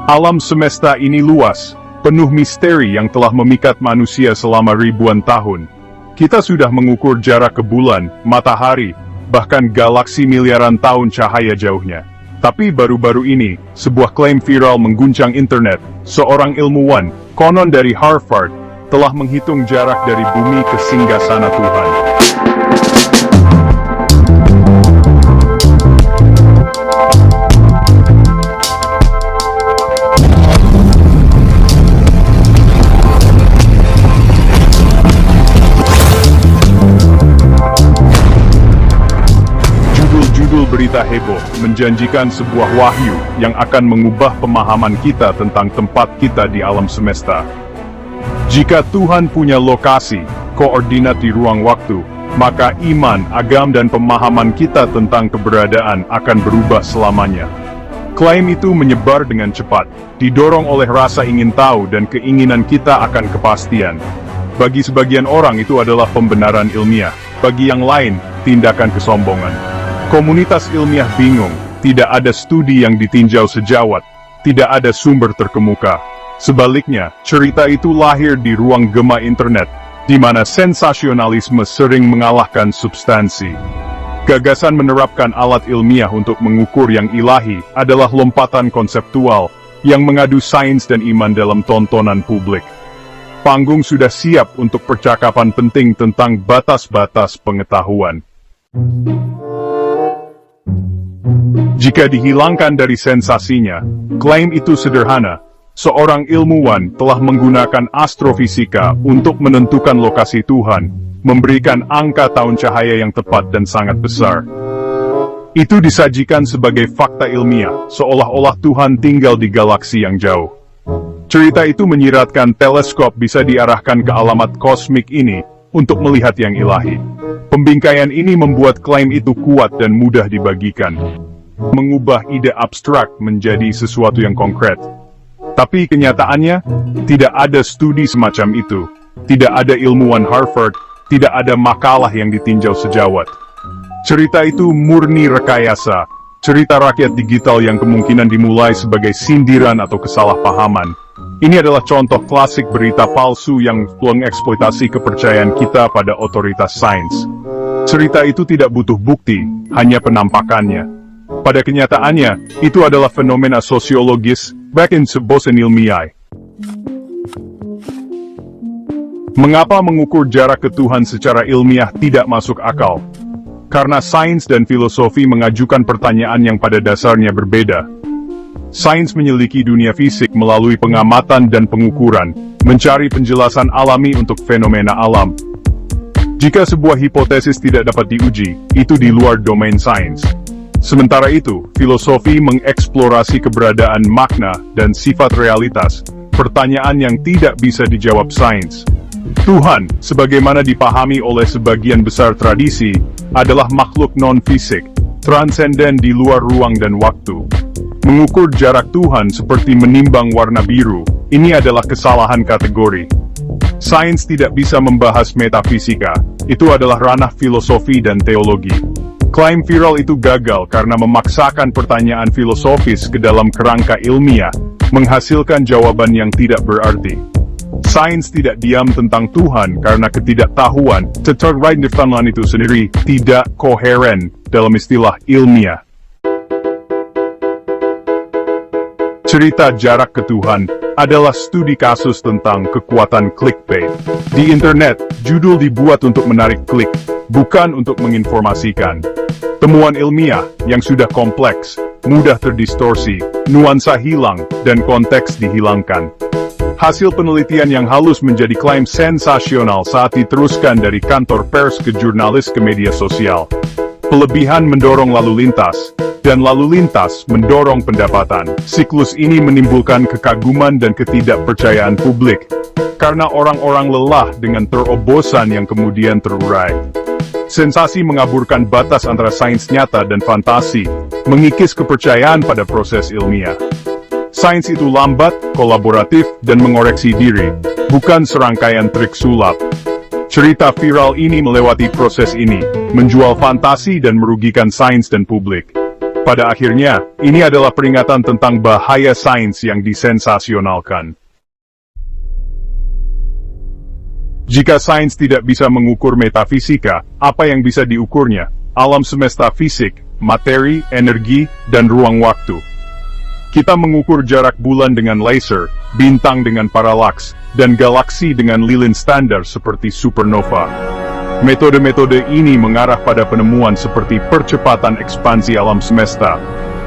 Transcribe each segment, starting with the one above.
Alam semesta ini luas, penuh misteri yang telah memikat manusia selama ribuan tahun. Kita sudah mengukur jarak ke bulan, matahari, bahkan galaksi miliaran tahun cahaya jauhnya. Tapi baru-baru ini, sebuah klaim viral mengguncang internet. Seorang ilmuwan, konon dari Harvard, telah menghitung jarak dari bumi ke singgasana Tuhan. Berita heboh menjanjikan sebuah wahyu yang akan mengubah pemahaman kita tentang tempat kita di alam semesta. Jika Tuhan punya lokasi, koordinat di ruang waktu, maka iman, agama dan pemahaman kita tentang keberadaan akan berubah selamanya. Klaim itu menyebar dengan cepat, didorong oleh rasa ingin tahu dan keinginan kita akan kepastian. Bagi sebagian orang itu adalah pembenaran ilmiah, bagi yang lain, tindakan kesombongan. Komunitas ilmiah bingung, tidak ada studi yang ditinjau sejawat, tidak ada sumber terkemuka. Sebaliknya, cerita itu lahir di ruang gema internet, di mana sensasionalisme sering mengalahkan substansi. Gagasan menerapkan alat ilmiah untuk mengukur yang ilahi adalah lompatan konseptual yang mengadu sains dan iman dalam tontonan publik. Panggung sudah siap untuk percakapan penting tentang batas-batas pengetahuan. Jika dihilangkan dari sensasinya, klaim itu sederhana. Seorang ilmuwan telah menggunakan astrofisika untuk menentukan lokasi Tuhan, memberikan angka tahun cahaya yang tepat dan sangat besar. Itu disajikan sebagai fakta ilmiah, seolah-olah Tuhan tinggal di galaksi yang jauh. Cerita itu menyiratkan teleskop bisa diarahkan ke alamat kosmik ini untuk melihat yang ilahi. Pembingkaian ini membuat klaim itu kuat dan mudah dibagikan, mengubah ide abstrak menjadi sesuatu yang konkret. Tapi kenyataannya, tidak ada studi semacam itu, tidak ada ilmuwan Harvard, tidak ada makalah yang ditinjau sejawat. Cerita itu murni rekayasa, cerita rakyat digital yang kemungkinan dimulai sebagai sindiran atau kesalahpahaman. Ini adalah contoh klasik berita palsu yang mengeksploitasi kepercayaan kita pada otoritas sains. Cerita itu tidak butuh bukti, hanya penampakannya. Pada kenyataannya, itu adalah fenomena sosiologis, bahkan bosan ilmiah. Mengapa mengukur jarak ke Tuhan secara ilmiah tidak masuk akal? Karena sains dan filosofi mengajukan pertanyaan yang pada dasarnya berbeda. Sains menyelidiki dunia fisik melalui pengamatan dan pengukuran, mencari penjelasan alami untuk fenomena alam. Jika sebuah hipotesis tidak dapat diuji, itu di luar domain sains. Sementara itu, filosofi mengeksplorasi keberadaan makna dan sifat realitas, pertanyaan yang tidak bisa dijawab sains. Tuhan, sebagaimana dipahami oleh sebagian besar tradisi, adalah makhluk non-fisik, transenden di luar ruang dan waktu. Mengukur jarak Tuhan seperti menimbang warna biru, ini adalah kesalahan kategori. Sains tidak bisa membahas metafisika, itu adalah ranah filosofi dan teologi. Klaim viral itu gagal karena memaksakan pertanyaan filosofis ke dalam kerangka ilmiah, menghasilkan jawaban yang tidak berarti. Sains tidak diam tentang Tuhan karena ketidaktahuan, tetapi itu sendiri tidak koheren dalam istilah ilmiah. Cerita jarak ke Tuhan adalah studi kasus tentang kekuatan clickbait. Di internet, judul dibuat untuk menarik klik, bukan untuk menginformasikan. Temuan ilmiah yang sudah kompleks, mudah terdistorsi, nuansa hilang, dan konteks dihilangkan. Hasil penelitian yang halus menjadi klaim sensasional saat diteruskan dari kantor pers ke jurnalis ke media sosial. Kelebihan mendorong lalu lintas, dan lalu lintas mendorong pendapatan. Siklus ini menimbulkan kekaguman dan ketidakpercayaan publik, karena orang-orang lelah dengan terobosan yang kemudian terurai. Sensasi mengaburkan batas antara sains nyata dan fantasi, mengikis kepercayaan pada proses ilmiah. Sains itu lambat, kolaboratif, dan mengoreksi diri, bukan serangkaian trik sulap. Cerita viral ini melewati proses ini, menjual fantasi dan merugikan sains dan publik. Pada akhirnya, ini adalah peringatan tentang bahaya sains yang disensasionalkan. Jika sains tidak bisa mengukur metafisika, apa yang bisa diukurnya? Alam semesta fisik, materi, energi, dan ruang waktu. Kita mengukur jarak bulan dengan laser, bintang dengan paralaks, dan galaksi dengan lilin standar seperti supernova. Metode-metode ini mengarah pada penemuan seperti percepatan ekspansi alam semesta.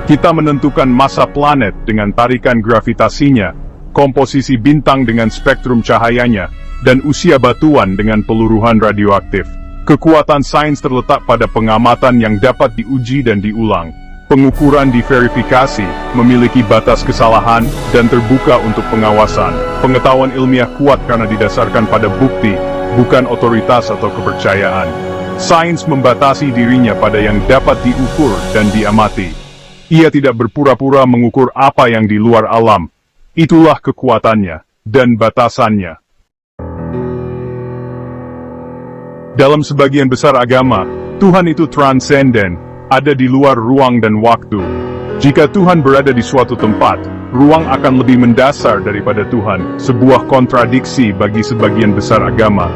Kita menentukan massa planet dengan tarikan gravitasinya, komposisi bintang dengan spektrum cahayanya, dan usia batuan dengan peluruhan radioaktif. Kekuatan sains terletak pada pengamatan yang dapat diuji dan diulang. Pengukuran diverifikasi, memiliki batas kesalahan, dan terbuka untuk pengawasan. Pengetahuan ilmiah kuat karena didasarkan pada bukti, bukan otoritas atau kepercayaan. Sains membatasi dirinya pada yang dapat diukur dan diamati. Ia tidak berpura-pura mengukur apa yang di luar alam. Itulah kekuatannya dan batasannya. Dalam sebagian besar agama, Tuhan itu transenden, ada di luar ruang dan waktu. Jika Tuhan berada di suatu tempat, ruang akan lebih mendasar daripada Tuhan, sebuah kontradiksi bagi sebagian besar agama.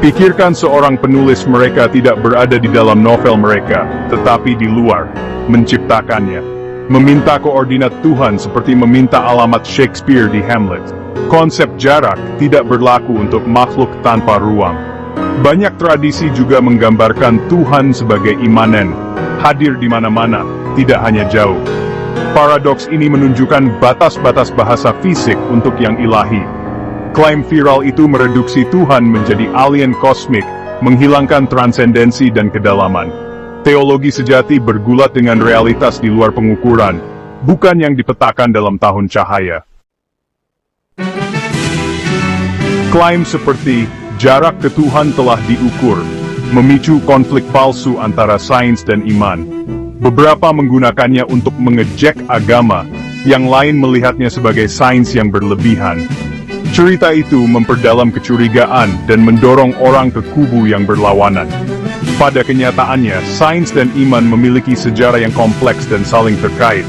Pikirkan seorang penulis mereka tidak berada di dalam novel mereka, tetapi di luar, menciptakannya. Meminta koordinat Tuhan seperti meminta alamat Shakespeare di Hamlet. Konsep jarak tidak berlaku untuk makhluk tanpa ruang. Banyak tradisi juga menggambarkan Tuhan sebagai imanen, hadir di mana-mana, tidak hanya jauh. Paradoks ini menunjukkan batas-batas bahasa fisik untuk yang ilahi. Klaim viral itu mereduksi Tuhan menjadi alien kosmik, menghilangkan transendensi dan kedalaman. Teologi sejati bergulat dengan realitas di luar pengukuran, bukan yang dipetakan dalam tahun cahaya. Klaim seperti jarak ke Tuhan telah diukur, memicu konflik palsu antara sains dan iman. Beberapa menggunakannya untuk mengejek agama, yang lain melihatnya sebagai sains yang berlebihan. Cerita itu memperdalam kecurigaan dan mendorong orang ke kubu yang berlawanan. Pada kenyataannya, sains dan iman memiliki sejarah yang kompleks dan saling terkait.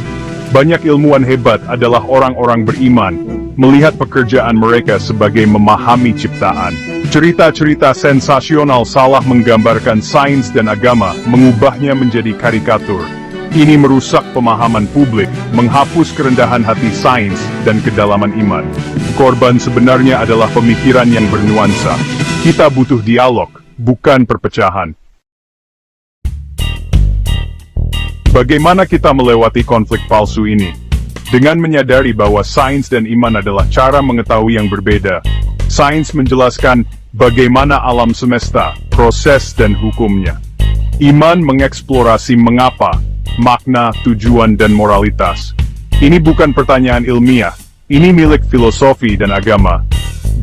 Banyak ilmuwan hebat adalah orang-orang beriman, melihat pekerjaan mereka sebagai memahami ciptaan. Cerita-cerita sensasional salah menggambarkan sains dan agama, mengubahnya menjadi karikatur. Ini merusak pemahaman publik, menghapus kerendahan hati sains dan kedalaman iman. Korban sebenarnya adalah pemikiran yang bernuansa. Kita butuh dialog, bukan perpecahan. Bagaimana kita melewati konflik palsu ini? Dengan menyadari bahwa sains dan iman adalah cara mengetahui yang berbeda. Sains menjelaskan bagaimana alam semesta, proses dan hukumnya. Iman mengeksplorasi mengapa, makna, tujuan dan moralitas. Ini bukan pertanyaan ilmiah, ini milik filosofi dan agama.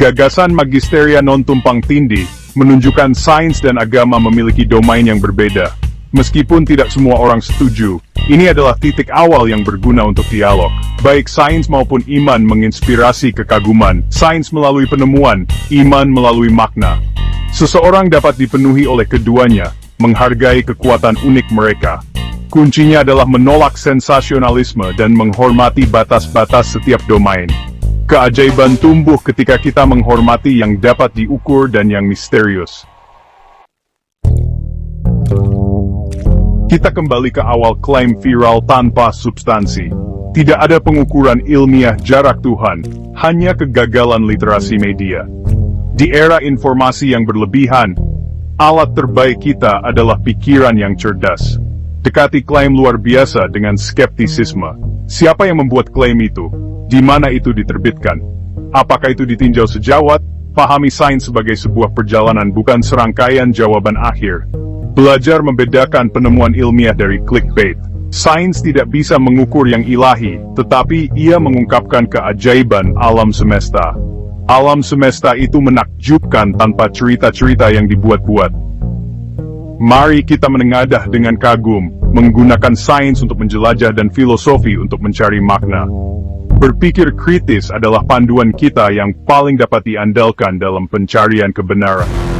Gagasan magisteria non tumpang tindih menunjukkan sains dan agama memiliki domain yang berbeda. Meskipun tidak semua orang setuju, ini adalah titik awal yang berguna untuk dialog. Baik sains maupun iman menginspirasi kekaguman, sains melalui penemuan, iman melalui makna. Seseorang dapat dipenuhi oleh keduanya, menghargai kekuatan unik mereka. Kuncinya adalah menolak sensasionalisme dan menghormati batas-batas setiap domain. Keajaiban tumbuh ketika kita menghormati yang dapat diukur dan yang misterius. Kita kembali ke awal klaim viral tanpa substansi. Tidak ada pengukuran ilmiah jarak Tuhan, hanya kegagalan literasi media. Di era informasi yang berlebihan, alat terbaik kita adalah pikiran yang cerdas. Dekati klaim luar biasa dengan skeptisisme. Siapa yang membuat klaim itu? Di mana itu diterbitkan? Apakah itu ditinjau sejawat? Pahami sains sebagai sebuah perjalanan, bukan serangkaian jawaban akhir. Belajar membedakan penemuan ilmiah dari clickbait. Sains tidak bisa mengukur yang ilahi, tetapi ia mengungkapkan keajaiban alam semesta. Alam semesta itu menakjubkan tanpa cerita-cerita yang dibuat-buat. Mari kita menengadah dengan kagum, menggunakan sains untuk menjelajah dan filosofi untuk mencari makna. Berpikir kritis adalah panduan kita yang paling dapat diandalkan dalam pencarian kebenaran.